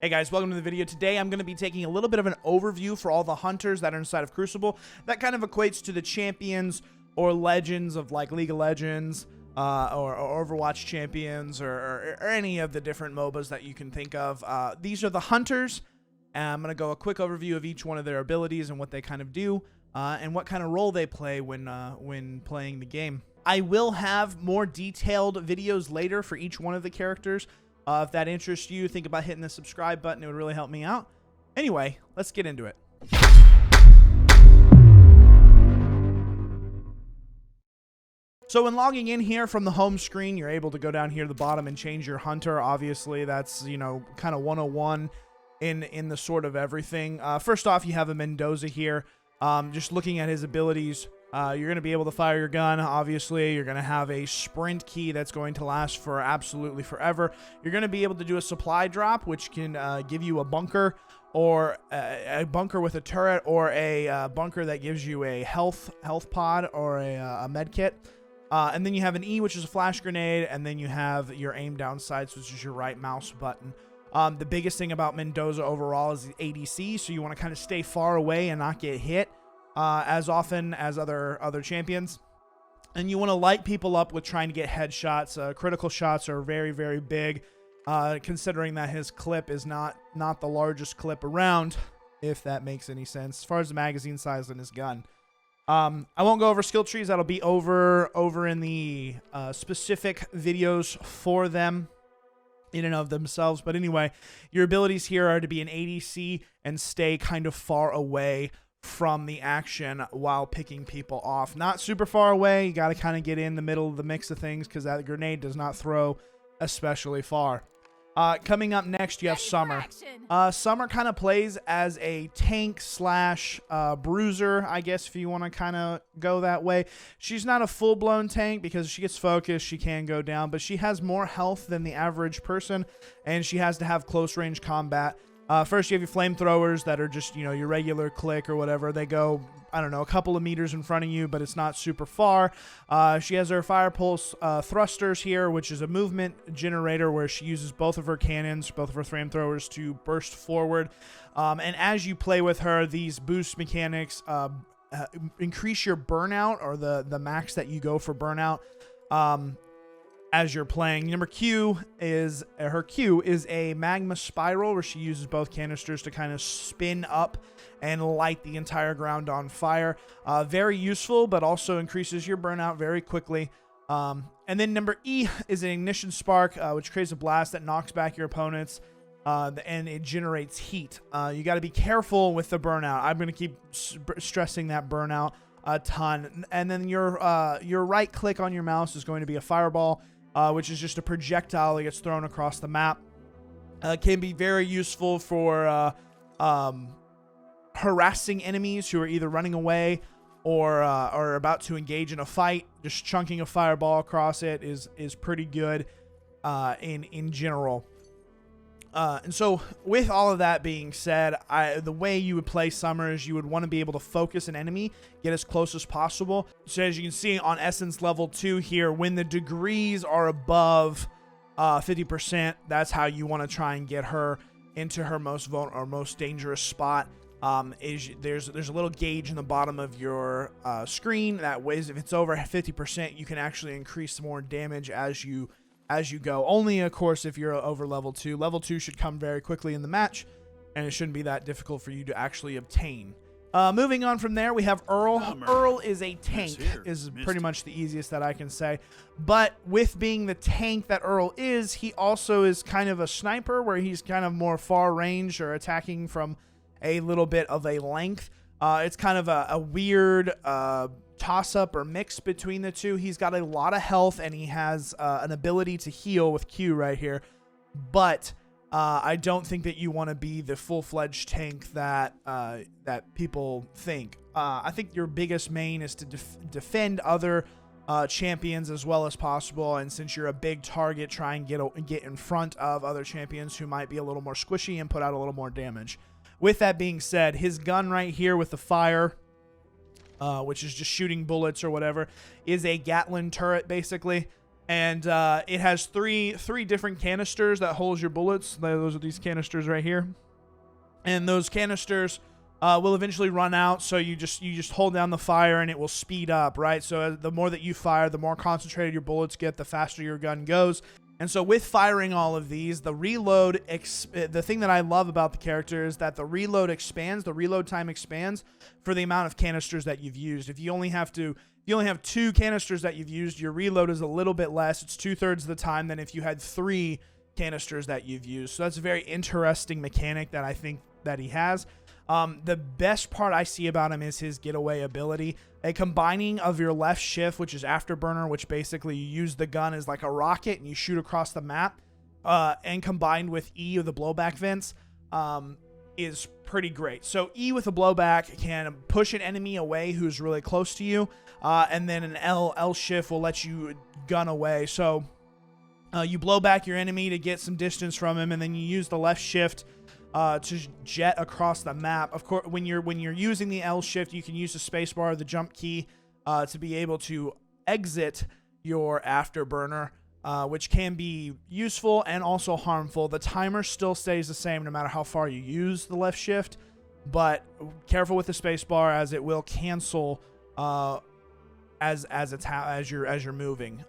Hey guys, welcome to the video. Today I'm going to be taking a little bit of an overview for all the hunters that are inside of Crucible. That kind of equates to the champions or legends of like League of Legends or Overwatch champions or any of the different MOBAs that you can think of. These are the hunters. And I'm going to go a quick overview of each one of their abilities and what they kind of do and what kind of role they play when playing the game. I will have more detailed videos later for each one of the characters. If that interests you, think about hitting the subscribe button. It would really help me out. Anyway, let's get into it. So when logging in here from the home screen, you're able to go down here to the bottom and change your hunter. Obviously, that's, you know, kind of 101 in the sort of everything. First off, you have a Mendoza here. Just looking at his abilities, you're going to be able to fire your gun. Obviously, you're going to have a sprint key that's going to last for absolutely forever. You're going to be able to do a supply drop, which can give you a bunker or a bunker with a turret, or a bunker that gives you a health pod or a med kit. And then you have an E, which is a flash grenade, and then you have your aim down sights, which is your right mouse button. The biggest thing about Mendoza overall is the ADC, so you want to kind of stay far away and not get hit as often as other champions. And you want to light people up with trying to get headshots. Critical shots are very, very big, considering that his clip is not the largest clip around, if that makes any sense, as far as the magazine size in his gun. I won't go over skill trees. That'll be over in the specific videos for them in and of themselves. But anyway, your abilities here are to be an ADC and stay kind of far away from the action while picking people off. Not super far away. You got to kind of get in the middle of the mix of things because that grenade does not throw especially far. Coming up next, you have Summer. Summer kind of plays as a tank slash bruiser, I guess, if you want to kind of go that way. She's not a full-blown tank because she gets focused. She can go down, but she has more health than the average person, and she has to have close-range combat. First, you have your flamethrowers that are just, you know, your regular click or whatever. They go, I don't know, a couple of meters in front of you, but it's not super far. She has her fire pulse thrusters here, which is a movement generator where she uses both of her cannons, both of her flamethrowers to burst forward. And as you play with her, these boost mechanics increase your burnout, or the max that you go for burnout. As you're playing. Her Q is a magma spiral where she uses both canisters to kind of spin up and light the entire ground on fire. Very useful, but also increases your burnout very quickly. And then number E is an ignition spark, which creates a blast that knocks back your opponents, and it generates heat. You got to be careful with the burnout. I'm going to keep stressing that burnout a ton. And then your right click on your mouse is going to be a fireball, which is just a projectile that gets thrown across the map. Can be very useful for harassing enemies who are either running away or are about to engage in a fight. Just chunking a fireball across it is pretty good in general. And so with all of that being said, the way you would play Summer is you would want to be able to focus an enemy, get as close as possible. So as you can see on Essence level 2 here, when the degrees are above 50%, that's how you want to try and get her into her most dangerous spot. There's a little gauge in the bottom of your screen that weighs, if it's over 50%, you can actually increase more damage as you go. Only, of course, if you're over level 2. Level 2 should come very quickly in the match, and it shouldn't be that difficult for you to actually obtain. Moving on from there, we have Earl. Earl is a tank, is pretty much the easiest that I can say. But with being the tank that Earl is, he also is kind of a sniper, where he's kind of more far range or attacking from a little bit of a length. It's kind of a weird toss-up or mix between the two. He's got a lot of health, and he has an ability to heal with Q right here. But I don't think that you want to be the full-fledged tank that people think. I think your biggest main is to defend other champions as well as possible, and since you're a big target, try and get in front of other champions who might be a little more squishy and put out a little more damage. With that being said, his gun right here with the fire, which is just shooting bullets or whatever, is a Gatling turret, basically. And it has three different canisters that holds your bullets. Those are these canisters right here. And those canisters will eventually run out, so you just hold down the fire and it will speed up, right? So the more that you fire, the more concentrated your bullets get, the faster your gun goes. And so with firing all of these, the reload, the thing that I love about the character is that the reload time expands for the amount of canisters that you've used. If you only have 2 canisters that you've used, your reload is a little bit less. It's 2/3 of the time than if you had 3 canisters that you've used. So that's a very interesting mechanic that I think that he has. The best part I see about him is his getaway ability. A combining of your left shift, which is afterburner, which basically you use the gun as like a rocket and you shoot across the map, and combined with E of the blowback vents, is pretty great. So E with a blowback can push an enemy away who's really close to you, and then an L shift will let you gun away. So you blow back your enemy to get some distance from him, and then you use the left shift to jet across the map. Of course, when you're using the L shift, you can use the spacebar or the jump key to be able to exit your afterburner, which can be useful and also harmful. The timer still stays the same no matter how far you use the left shift, but careful with the spacebar as it will cancel as you're moving.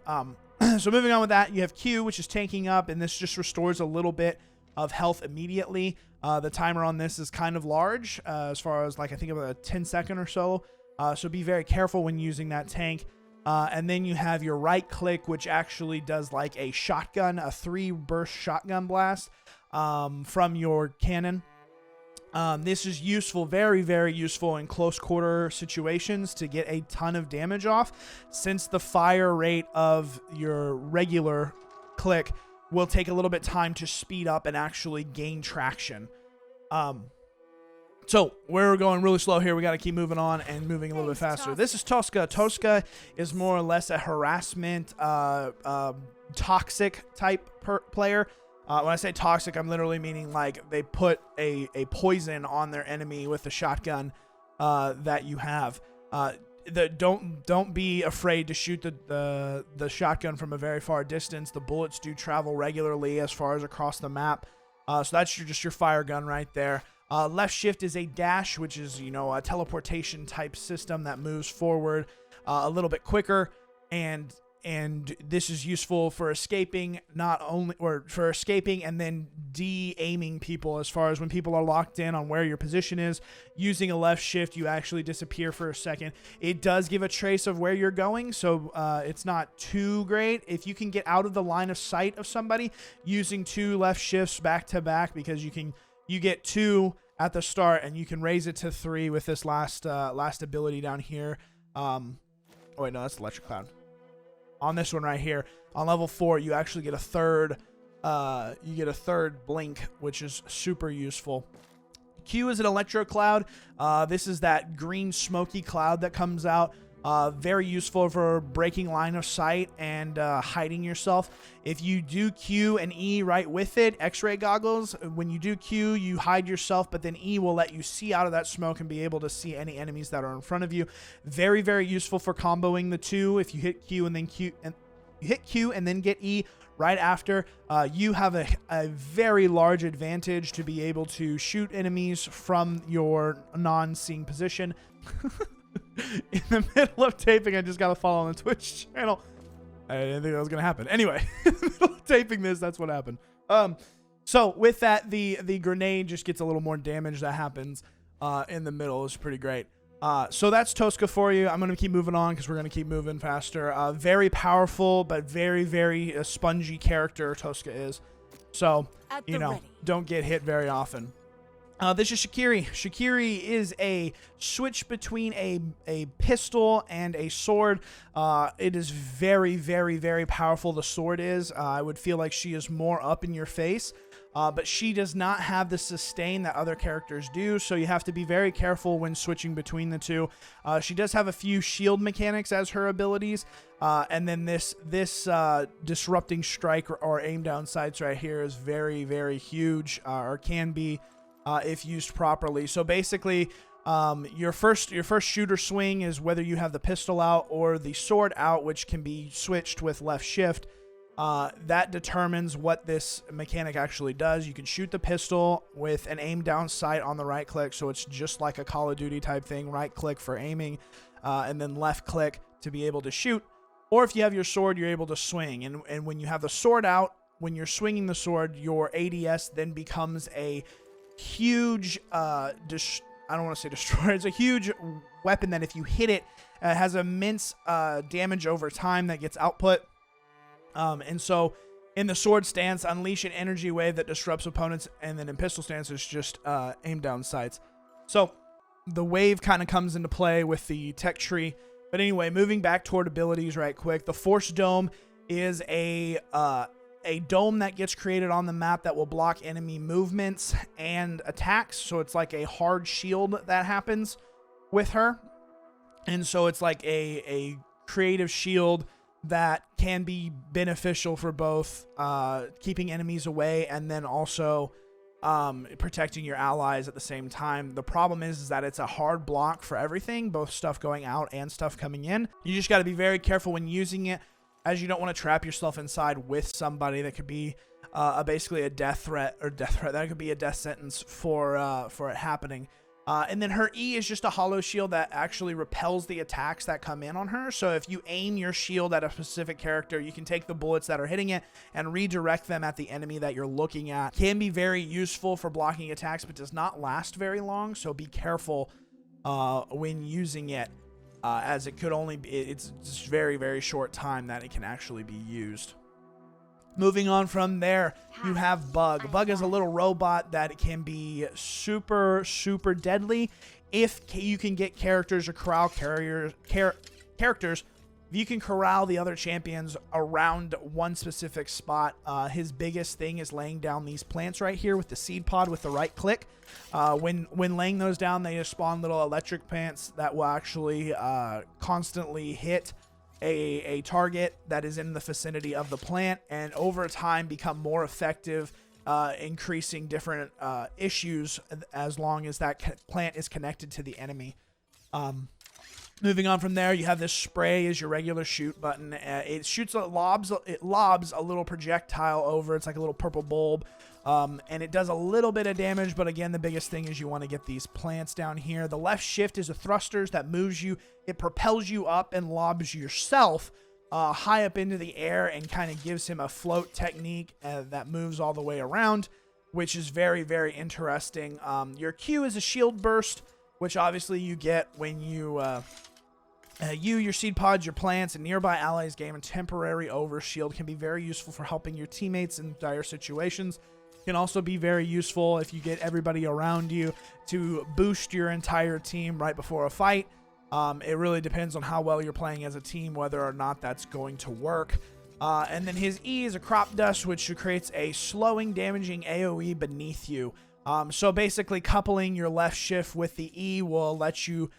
So moving on with that, you have Q, which is tanking up, and this just restores a little bit of health immediately. The timer on this is kind of large, as far as like I think about a 10-second or so. So be very careful when using that tank. And then you have your right click, which actually does like a shotgun, a 3-burst shotgun blast from your cannon. This is useful, very, very useful in close quarter situations to get a ton of damage off, since the fire rate of your regular click will take a little bit time to speed up and actually gain traction. So we're going really slow here. We got to keep moving on and moving a little bit faster. This is Tosca. Tosca is more or less a harassment, toxic type player. When I say toxic, I'm literally meaning like they put a poison on their enemy with the shotgun that you have. Don't be afraid to shoot the shotgun from a very far distance. The bullets do travel regularly as far as across the map. So that's just your fire gun right there. Left shift is a dash, which is, a teleportation type system that moves forward a little bit quicker, and this is useful for escaping, and then de-aiming people, as far as when people are locked in on where your position is. Using a left shift, you actually disappear for a second. It does give a trace of where you're going, so it's not too great. If you can get out of the line of sight of somebody, using 2 left shifts back to back, because you get 2 at the start, and you can raise it to 3 with this last ability down here. Oh wait, no, that's Electric Cloud. On this one right here, on level 4, you actually get a third blink, which is super useful. Q is an electro cloud. This is that green smoky cloud that comes out. Very useful for breaking line of sight and hiding yourself. If you do Q and E right with it, X-ray goggles, when you do Q, you hide yourself, but then E will let you see out of that smoke and be able to see any enemies that are in front of you. Very, very useful for comboing the 2. If you hit Q and then get E right after, you have a very large advantage to be able to shoot enemies from your non-seeing position. In the middle of taping, I just got to follow on the Twitch channel. I didn't think that was going to happen. Anyway, in the middle of taping this, that's what happened. So with that, the grenade just gets a little more damage that happens in the middle. It's pretty great. So that's Tosca for you. I'm going to keep moving on because we're going to keep moving faster. Very powerful, but very, very spongy character Tosca is. So, don't get hit very often. This is Shaqiri. Shaqiri is a switch between a pistol and a sword. It is very, very, very powerful. The sword is. I would feel like she is more up in your face. But she does not have the sustain that other characters do, so you have to be very careful when switching between the two. She does have a few shield mechanics as her abilities, and then this disrupting strike or aim down sights right here is very, very huge, or can be if used properly. So basically, Your first shooter swing is whether you have the pistol out or the sword out, which can be switched with left shift. That determines what this mechanic actually does. You can shoot the pistol with an aim down sight on the right click, so it's just like a Call of Duty type thing. Right click for aiming, and then left click to be able to shoot. Or if you have your sword, you're able to swing. And when you have the sword out, when you're swinging the sword, your ADS then becomes a huge, I don't want to say destroyer. It's a huge weapon that if you hit it, has immense damage over time that gets output. And so in the sword stance, unleash an energy wave that disrupts opponents. And then in pistol stance, it's just aim down sights. So the wave kind of comes into play with the tech tree. But anyway, moving back toward abilities right quick. The Force Dome is a dome that gets created on the map that will block enemy movements and attacks. So it's like a hard shield that happens with her. And so it's like a creative shield that can be beneficial for both keeping enemies away and then also protecting your allies at the same time. The problem is that it's a hard block for everything, both stuff going out and stuff coming in. You just got to be very careful when using it, as you don't want to trap yourself inside with somebody that could be basically a death threat. That could be a death sentence for it happening. And then her E is just a hollow shield that actually repels the attacks that come in on her. So if you aim your shield at a specific character, you can take the bullets that are hitting it and redirect them at the enemy that you're looking at. Can be very useful for blocking attacks, but does not last very long. So be careful when using it, as it could only be, it's just very, very short time that it can actually be used. Moving on from there, you have Bug. Bug is a little robot that can be super, super deadly if you can get characters or corral characters. If you can corral the other champions around one specific spot, his biggest thing is laying down these plants right here with the seed pod with the right click. When laying those down, they just spawn little electric plants that will actually constantly hit a target that is in the vicinity of the plant, and over time become more effective, increasing different issues as long as that plant is connected to the enemy. Moving on from there, you have this spray as your regular shoot button. It shoots lobs a little projectile over. It's like a little purple bulb. And it does a little bit of damage, but again, the biggest thing is you want to get these plants down here. The left shift is a thrusters that moves you. It propels you up and lobs yourself high up into the air and kind of gives him a float technique that moves all the way around, which is very, very interesting. Your Q is a shield burst, which obviously you get when you... your seed pods, your plants, and nearby allies gain a temporary overshield. Can be very useful for helping your teammates in dire situations. Can also be very useful if you get everybody around you to boost your entire team right before a fight. It really depends on how well you're playing as a team, whether or not that's going to work. And then his E is a crop dust, which creates a slowing, damaging AoE beneath you. So basically coupling your left shift with the E will let you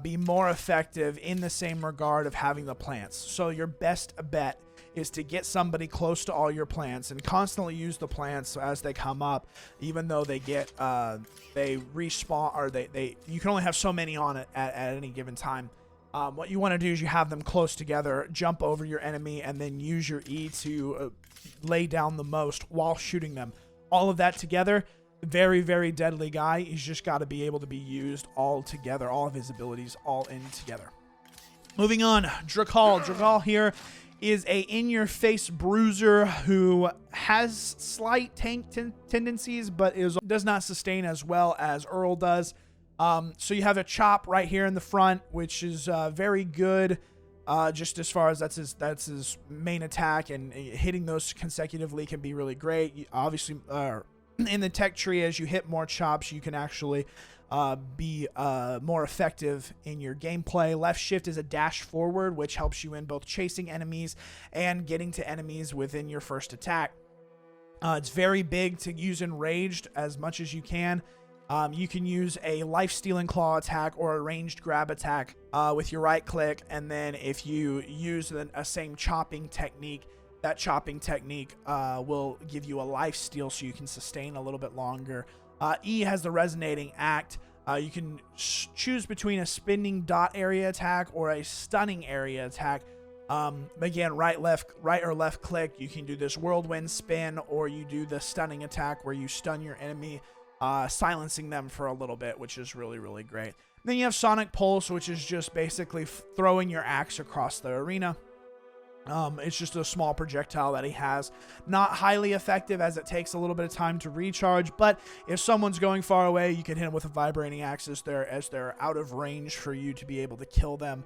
be more effective in the same regard of having the plants. So your best bet is to get somebody close to all your plants and constantly use the plants as they come up, even though they get they respawn, or you can only have so many on it at any given time. What you want to do is you have them close together, jump over your enemy, and then use your E to lay down the most while shooting them. All of that together, very, very deadly guy. He's just got to be able to be used all together, all of his abilities all in together. Moving on, Dragoon. Dragoon here is a in-your-face bruiser who has slight tank tendencies, but does not sustain as well as Earl does. So you have a chop right here in the front, which is very good, just as far as that's his main attack, and hitting those consecutively can be really great. Obviously, in the tech tree, as you hit more chops, you can actually be more effective in your gameplay. Left shift is a dash forward, which helps you in both chasing enemies and getting to enemies within your first attack. It's very big to use in ranged as much as you can. You can use a life-stealing claw attack or a ranged grab attack with your right click, and then if you use a same chopping technique, that chopping technique will give you a life steal so you can sustain a little bit longer. E has the resonating act. You can choose between a spinning dot area attack or a stunning area attack. Again, right or left click, you can do this whirlwind spin, or you do the stunning attack where you stun your enemy, silencing them for a little bit, which is really, really great. Then you have Sonic Pulse, which is just basically throwing your axe across the arena. It's just a small projectile that he has. Not highly effective, as it takes a little bit of time to recharge, but if someone's going far away, you can hit them with a vibrating axe as they're out of range for you to be able to kill them,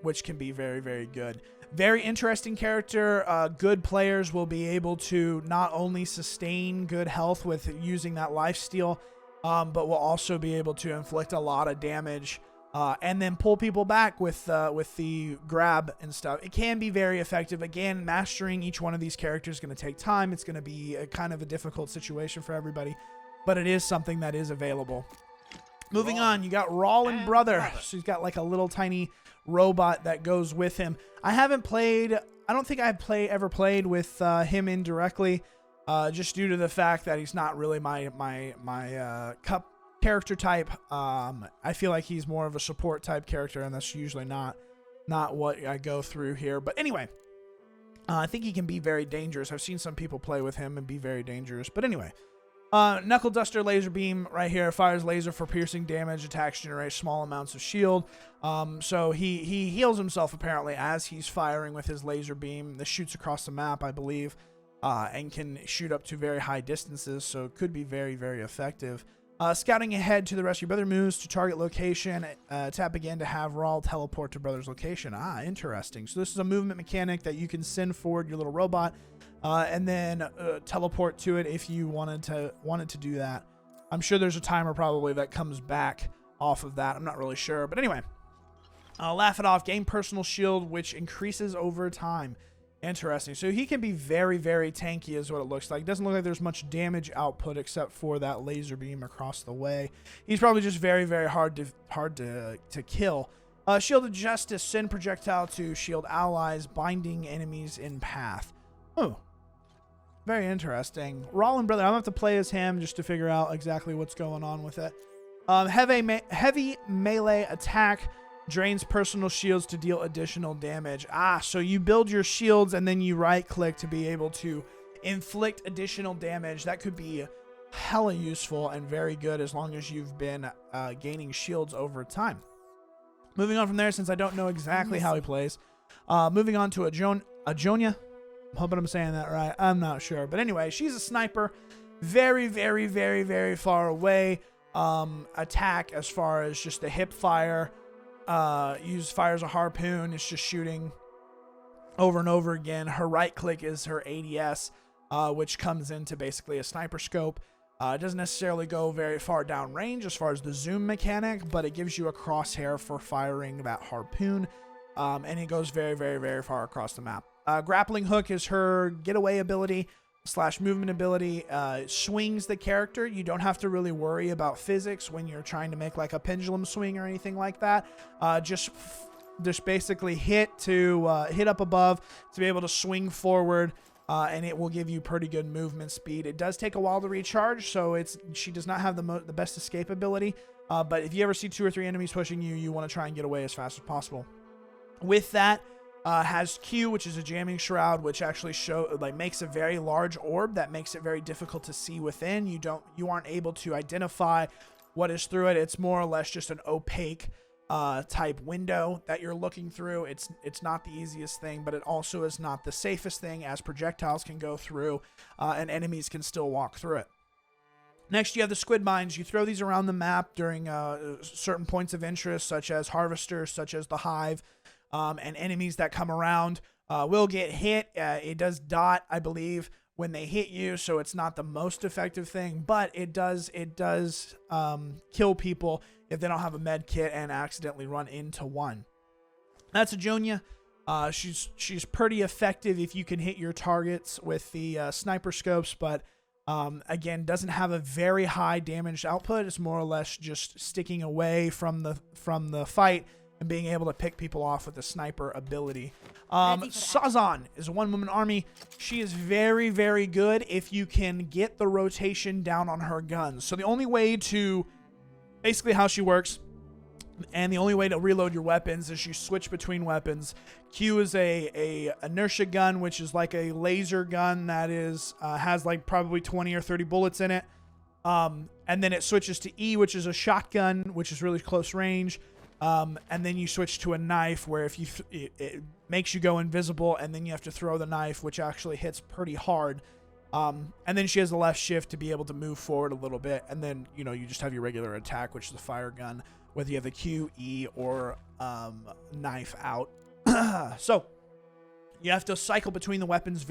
which can be very, very good. Very interesting character. Good players will be able to not only sustain good health with using that lifesteal, but will also be able to inflict a lot of damage and then pull people back with the grab and stuff. It can be very effective. Again, mastering each one of these characters is going to take time. It's going to be a kind of a difficult situation for everybody, but it is something that is available. Moving on, you got Rollin' Brother. So he's got like a little tiny robot that goes with him. I don't think I've ever played with him indirectly, just due to the fact that he's not really my cup character type. I feel like he's more of a support type character, and that's usually not what I go through here. But anyway, I think he can be very dangerous. I've seen some people play with him and be very dangerous. But anyway, Knuckle Duster Laser Beam right here fires laser for piercing damage. Attacks generate small amounts of shield. So he heals himself apparently as he's firing with his laser beam. This shoots across the map, I believe, and can shoot up to very high distances. So it could be very, very effective. Scouting ahead to the rest of your brother moves to target location. Tap again to have Rawl teleport to brother's location. Interesting. So this is a movement mechanic that you can send forward your little robot, and then teleport to it if you wanted to do that. I'm sure there's a timer probably that comes back off of that. I'm not really sure, but anyway, laugh it off. Gain personal shield, which increases over time. Interesting. So he can be very, very tanky is what it looks like. Doesn't look like there's much damage output except for that laser beam across the way. He's probably just very, very hard to kill. Shield of Justice, send projectile to shield allies, binding enemies in path. Oh, very interesting. Rollin' Brother, I'm going to have to play as him just to figure out exactly what's going on with it. Heavy melee attack. Drains personal shields to deal additional damage. So you build your shields and then you right click to be able to inflict additional damage. That could be hella useful and very good as long as you've been gaining shields over time. Moving on from there, since I don't know exactly how he plays. Moving on to Ajonia. I'm hoping I'm saying that right. I'm not sure. But anyway, she's a sniper. Very, very, very, very far away. Attack as far as just the hip fire. Fires a harpoon. It's just shooting over and over again. Her right click is her ADS, which comes into basically a sniper scope. It doesn't necessarily go very far down range as far as the zoom mechanic, but it gives you a crosshair for firing that harpoon, and it goes very, very, very far across the map. Grappling hook is her getaway ability / movement ability. Swings the character. You don't have to really worry about physics when you're trying to make like a pendulum swing or anything like that. Just basically hit up above to be able to swing forward, and it will give you pretty good movement speed. It does take a while to recharge, so she does not have the best escape ability, but if you ever see 2 or 3 enemies pushing you, you want to try and get away as fast as possible. With that, has Q, which is a jamming shroud, which actually makes a very large orb that makes it very difficult to see within. You aren't able to identify what is through it. It's more or less just an opaque type window that you're looking through. It's not the easiest thing, but it also is not the safest thing, as projectiles can go through and enemies can still walk through it. Next, you have the squid mines. You throw these around the map during certain points of interest, such as harvesters, such as the hive. And enemies that come around will get hit. It does dot, I believe, when they hit you, so it's not the most effective thing, but it does kill people if they don't have a med kit and accidentally run into one. That's Ajonia. She's pretty effective if you can hit your targets with the sniper scopes, but again, doesn't have a very high damage output. It's more or less just sticking away from the fight and being able to pick people off with the sniper ability. Sazon is a one-woman army. She is very, very good if you can get the rotation down on her guns. So the only way to basically how she works. And the only way to reload your weapons is you switch between weapons. Q is a inertia gun, which is like a laser gun that is has like probably 20 or 30 bullets in it. And then it switches to E, which is a shotgun, which is really close range. And then you switch to a knife, where if you it makes you go invisible, and then you have to throw the knife, which actually hits pretty hard. And then she has the left shift to be able to move forward a little bit, and then you just have your regular attack, which is the fire gun, whether you have the Q, E, or knife out. So you have to cycle between the weapons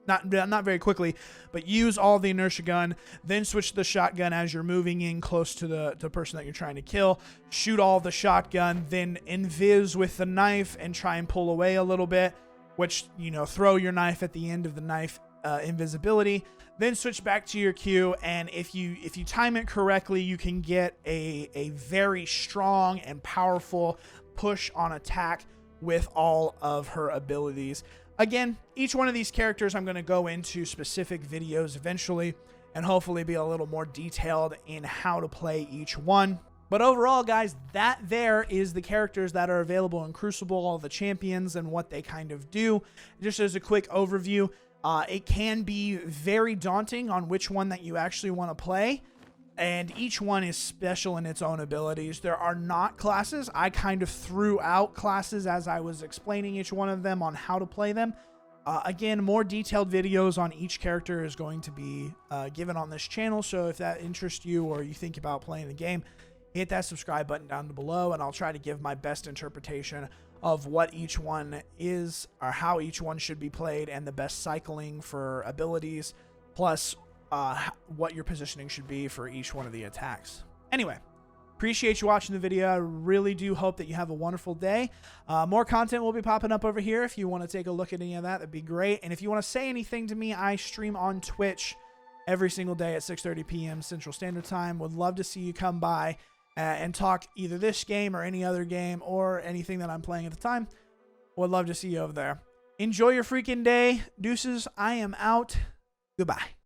not very quickly, but use all the inertia gun, then switch to the shotgun as you're moving in close to the person that you're trying to kill. Shoot all the shotgun, then invis with the knife and try and pull away a little bit, which, throw your knife at the end of the knife invisibility, then switch back to your Q, and if you time it correctly, you can get a very strong and powerful push on attack with all of her abilities. Again, each one of these characters I'm going to go into specific videos eventually, and hopefully be a little more detailed in how to play each one. But overall, guys, that there is the characters that are available in Crucible, all the champions and what they kind of do. Just as a quick overview, it can be very daunting on which one that you actually want to play, and each one is special in its own abilities. There are not classes. I kind of threw out classes as I was explaining each one of them on how to play them. Again, more detailed videos on each character is going to be given on this channel, so if that interests you or you think about playing the game, hit that subscribe button down below, and I'll try to give my best interpretation of what each one is, or how each one should be played, and the best cycling for abilities, plus what your positioning should be for each one of the attacks. Anyway, appreciate you watching the video. I really do hope that you have a wonderful day. More content will be popping up over here. If you want to take a look at any of that, that'd be great. And if you want to say anything to me, I stream on Twitch every single day at 6:30 p.m. Central Standard Time. Would love to see you come by and talk either this game or any other game or anything that I'm playing at the time. Would love to see you over there. Enjoy your freaking day. Deuces, I am out. Goodbye.